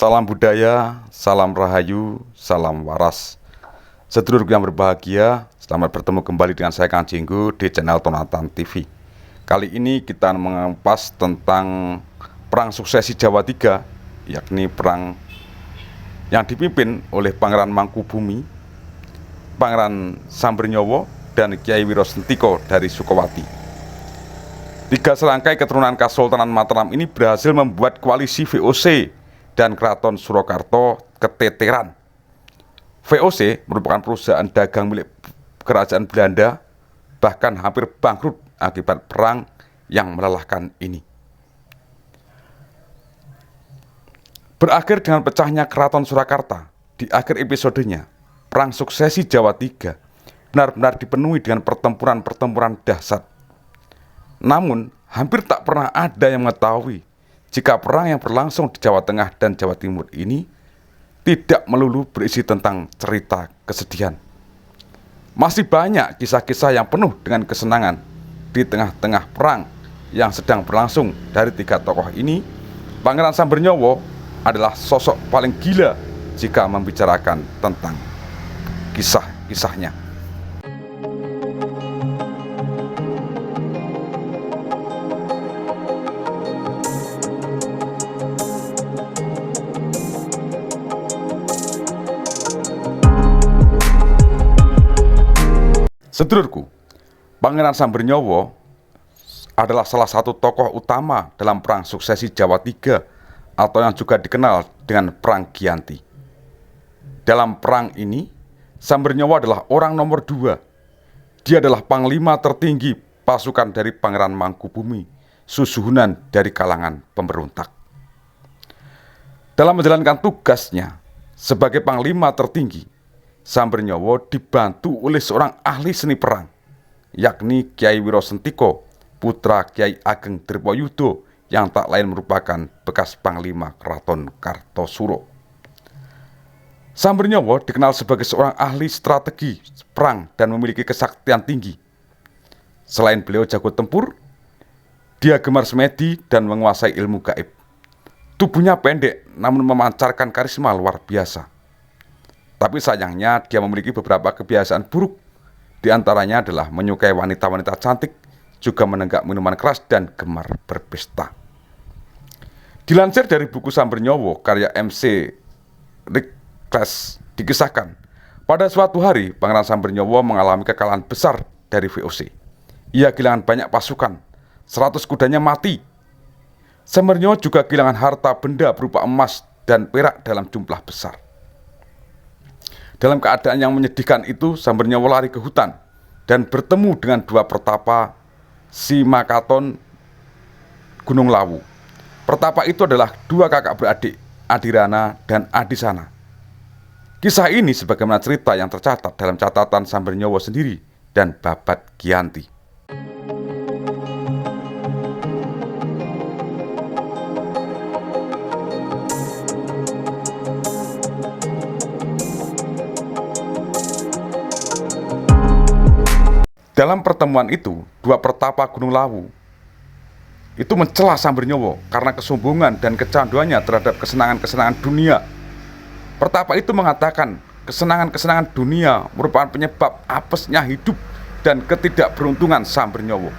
Salam budaya, salam rahayu, salam waras. Sedulurku yang berbahagia, selamat bertemu kembali dengan saya Kang Jinggu di channel Tonatan TV. Kali ini kita mengupas tentang perang suksesi Jawa III, yakni perang yang dipimpin oleh Pangeran Mangkubumi, Pangeran Sambernyowo, dan Kyai Wirosentiko dari Sukowati. Tiga serangkai keturunan Kesultanan Mataram ini berhasil membuat koalisi VOC dan Keraton Surakarta keteteran. VOC merupakan perusahaan dagang milik kerajaan Belanda, bahkan hampir bangkrut akibat perang yang melelahkan ini. Berakhir dengan pecahnya Keraton Surakarta, di akhir episodenya, perang suksesi Jawa III benar-benar dipenuhi dengan pertempuran-pertempuran dahsyat. Namun, hampir tak pernah ada yang mengetahui jika perang yang berlangsung di Jawa Tengah dan Jawa Timur ini tidak melulu berisi tentang cerita kesedihan. Masih banyak kisah-kisah yang penuh dengan kesenangan di tengah-tengah perang yang sedang berlangsung. Dari tiga tokoh ini, Pangeran Sambernyowo adalah sosok paling gila jika membicarakan tentang kisah-kisahnya. Sedulurku, Pangeran Sambernyowo adalah salah satu tokoh utama dalam perang suksesi Jawa III atau yang juga dikenal dengan Perang Giyanti. Dalam perang ini, Sambernyowo adalah orang nomor 2. Dia adalah panglima tertinggi pasukan dari Pangeran Mangkubumi, susuhunan dari kalangan pemberontak. Dalam menjalankan tugasnya sebagai panglima tertinggi, Sambernyowo dibantu oleh seorang ahli seni perang, yakni Kyai Wirosentiko, putra Kyai Ageng Dirpayuda yang tak lain merupakan bekas panglima Keraton Kartosuro. Sambernyowo dikenal sebagai seorang ahli strategi perang dan memiliki kesaktian tinggi. Selain beliau jago tempur, dia gemar semedi dan menguasai ilmu gaib. Tubuhnya pendek namun memancarkan karisma luar biasa. Tapi sayangnya dia memiliki beberapa kebiasaan buruk. Di antaranya adalah menyukai wanita-wanita cantik, juga menenggak minuman keras dan gemar berpesta. Dilansir dari buku Sambernyowo karya MC Rikles, dikisahkan pada suatu hari Pangeran Sambernyowo mengalami kekalahan besar dari VOC. Ia kehilangan banyak pasukan, 100 kudanya mati. Sambernyowo juga kehilangan harta benda berupa emas dan perak dalam jumlah besar. Dalam keadaan yang menyedihkan itu, Sambernyowo lari ke hutan dan bertemu dengan dua pertapa Si Makaton Gunung Lawu. Pertapa itu adalah dua kakak beradik, Adirana dan Adisana. Kisah ini sebagaimana cerita yang tercatat dalam catatan Sambernyowo sendiri dan Babad Giyanti. Dalam pertemuan itu, dua pertapa Gunung Lawu itu mencela Sambernyowo karena kesombongan dan kecanduannya terhadap kesenangan-kesenangan dunia. Pertapa itu mengatakan kesenangan-kesenangan dunia merupakan penyebab apesnya hidup dan ketidakberuntungan Sambernyowo.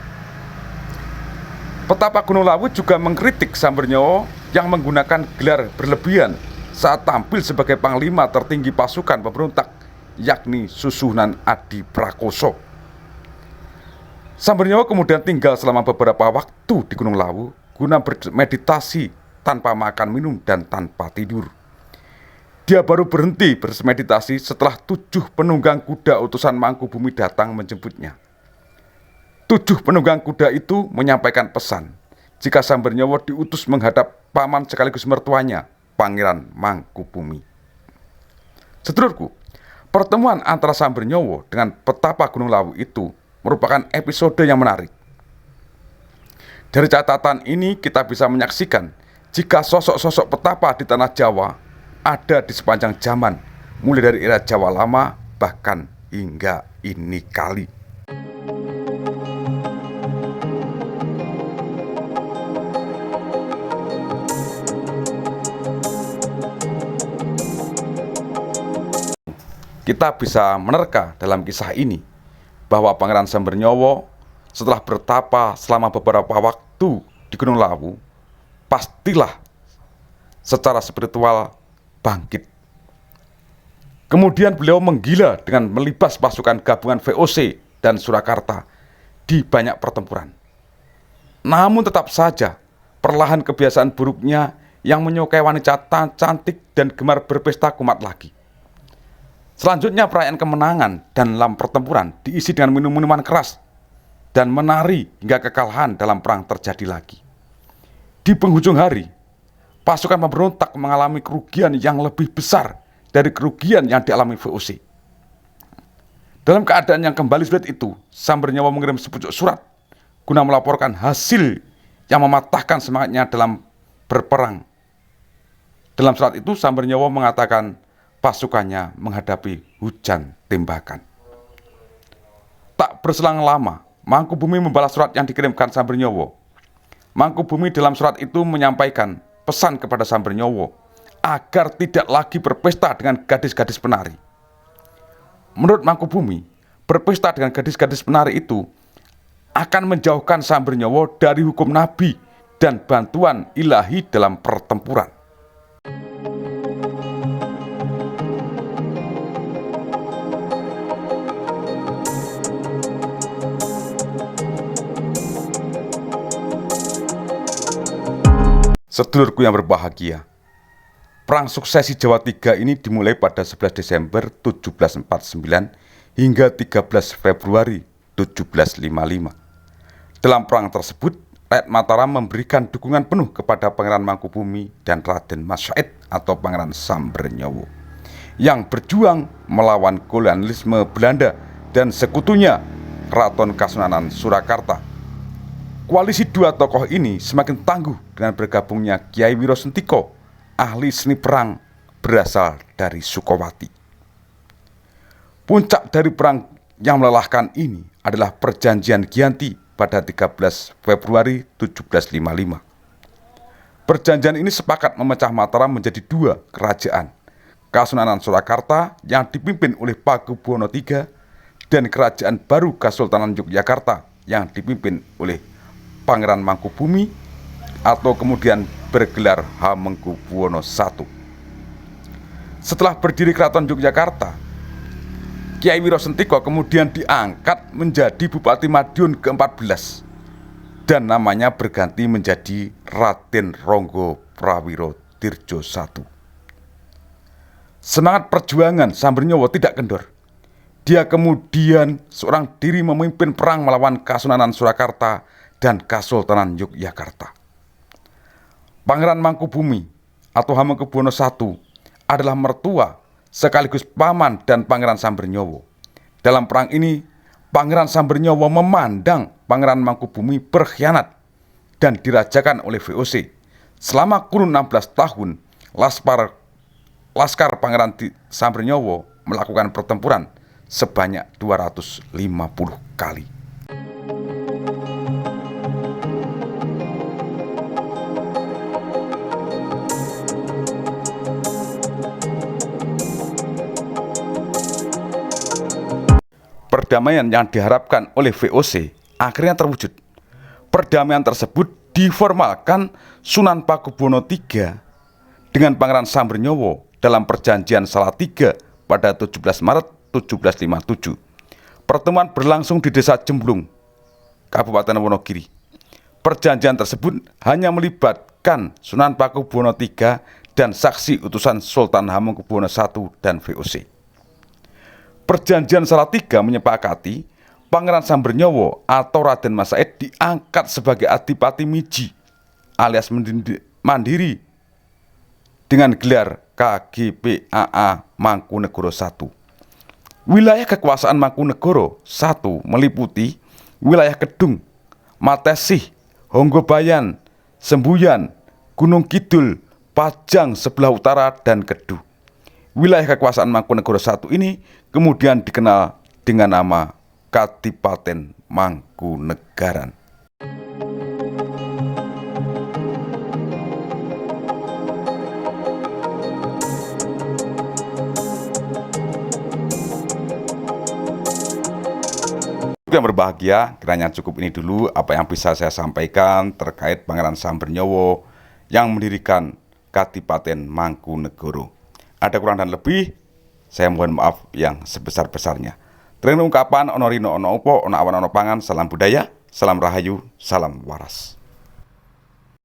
Pertapa Gunung Lawu juga mengkritik Sambernyowo yang menggunakan gelar berlebihan saat tampil sebagai panglima tertinggi pasukan pemberontak, yakni Susuhunan Adi Prakoso. Sambernyowo kemudian tinggal selama beberapa waktu di Gunung Lawu guna bermeditasi tanpa makan minum dan tanpa tidur. Dia baru berhenti bermeditasi setelah 7 penunggang kuda utusan Mangkubumi datang menjemputnya. 7 penunggang kuda itu menyampaikan pesan jika Sambernyowo diutus menghadap paman sekaligus mertuanya, Pangeran Mangkubumi. Sedulurku, pertemuan antara Sambernyowo dengan petapa Gunung Lawu itu merupakan episode yang menarik. Dari catatan ini kita bisa menyaksikan jika sosok-sosok petapa di tanah Jawa ada di sepanjang zaman, mulai dari era Jawa Lama bahkan hingga ini kali. Kita bisa menerka dalam kisah ini bahwa Pangeran Sambernyowo setelah bertapa selama beberapa waktu di Gunung Lawu, pastilah secara spiritual bangkit. Kemudian beliau menggila dengan melibas pasukan gabungan VOC dan Surakarta di banyak pertempuran. Namun tetap saja perlahan kebiasaan buruknya yang menyukai wanita cantik dan gemar berpesta kumat lagi. Selanjutnya perayaan kemenangan dan dalam pertempuran diisi dengan minum-minuman keras dan menari hingga kekalahan dalam perang terjadi lagi. Di penghujung hari, pasukan pemberontak mengalami kerugian yang lebih besar dari kerugian yang dialami VOC. Dalam keadaan yang kembali sulit itu, Sambernyowo mengirim sepucuk surat guna melaporkan hasil yang mematahkan semangatnya dalam berperang. Dalam surat itu, Sambernyowo mengatakan pasukannya menghadapi hujan tembakan. Tak berselang lama, Mangkubumi membalas surat yang dikirimkan Sambernyowo. Mangkubumi dalam surat itu menyampaikan pesan kepada Sambernyowo agar tidak lagi berpesta dengan gadis-gadis penari. Menurut Mangkubumi, berpesta dengan gadis-gadis penari itu akan menjauhkan Sambernyowo dari hukum Nabi dan bantuan ilahi dalam pertempuran. Sedulurku yang berbahagia, Perang Suksesi Jawa III ini dimulai pada 11 Desember 1749 hingga 13 Februari 1755. Dalam perang tersebut, rakyat Mataram memberikan dukungan penuh kepada Pangeran Mangkubumi dan Raden Mas Said atau Pangeran Sambernyowo yang berjuang melawan kolonialisme Belanda dan sekutunya Keraton Kasunanan Surakarta. Koalisi dua tokoh ini semakin tangguh dengan bergabungnya Kiai Wiro Sentiko, ahli seni perang berasal dari Sukowati. Puncak dari perang yang melelahkan ini adalah Perjanjian Giyanti pada 13 Februari 1755. Perjanjian ini sepakat memecah Mataram menjadi dua kerajaan, Kasunanan Surakarta yang dipimpin oleh Pakubuwono III dan Kerajaan Baru Kasultanan Yogyakarta yang dipimpin oleh Pangeran Mangkubumi atau kemudian bergelar Hamengkubuwono I. Setelah berdiri Keraton Yogyakarta, Kiai Wiro Sentiko kemudian diangkat menjadi Bupati Madiun ke-14 dan namanya berganti menjadi Raden Ronggo Prawiro Dirjo I. Semangat perjuangan Sambernyowo tidak kendor. Dia kemudian seorang diri memimpin perang melawan Kasunanan Surakarta dan Kasultanan Yogyakarta. Pangeran Mangkubumi atau Hamengkubuwono I adalah mertua sekaligus paman dan Pangeran Sambernyowo. Dalam perang ini, Pangeran Sambernyowo memandang Pangeran Mangkubumi berkhianat dan dirajakan oleh VOC. Selama kurun 16 tahun, Laskar Pangeran Sambernyowo melakukan pertempuran sebanyak 250 kali. Perdamaian yang diharapkan oleh VOC akhirnya terwujud. Perdamaian tersebut diformalkan Sunan Pakubuwono III dengan Pangeran Sambernyowo dalam Perjanjian Salatiga pada 17 Maret 1757. Pertemuan berlangsung di Desa Jemblung, Kabupaten Wonogiri. Perjanjian tersebut hanya melibatkan Sunan Pakubuwono III dan saksi utusan Sultan Hamengkubuwono I dan VOC. Perjanjian Salatiga menyepakati Pangeran Sambernyowo atau Raden Mas Said diangkat sebagai Adipati Miji alias mandiri dengan gelar KGPAA Mangkunegoro I. Wilayah kekuasaan Mangkunegoro I meliputi wilayah Kedung, Matesih, Honggobayan, Sembuyan, Gunung Kidul, Pajang sebelah utara, dan Kedu. Wilayah kekuasaan Mangkunegoro I ini kemudian dikenal dengan nama Kadipaten Mangkunegaran. Yang berbahagia, kiranya cukup ini dulu apa yang bisa saya sampaikan terkait Pangeran Sambernyowo yang mendirikan Kadipaten Mangkunegoro. Ada kurang dan lebih, saya mohon maaf yang sebesar-besarnya. Terima ungkapan ono rino ono opo ono awan ono pangan, salam budaya, salam rahayu, salam waras.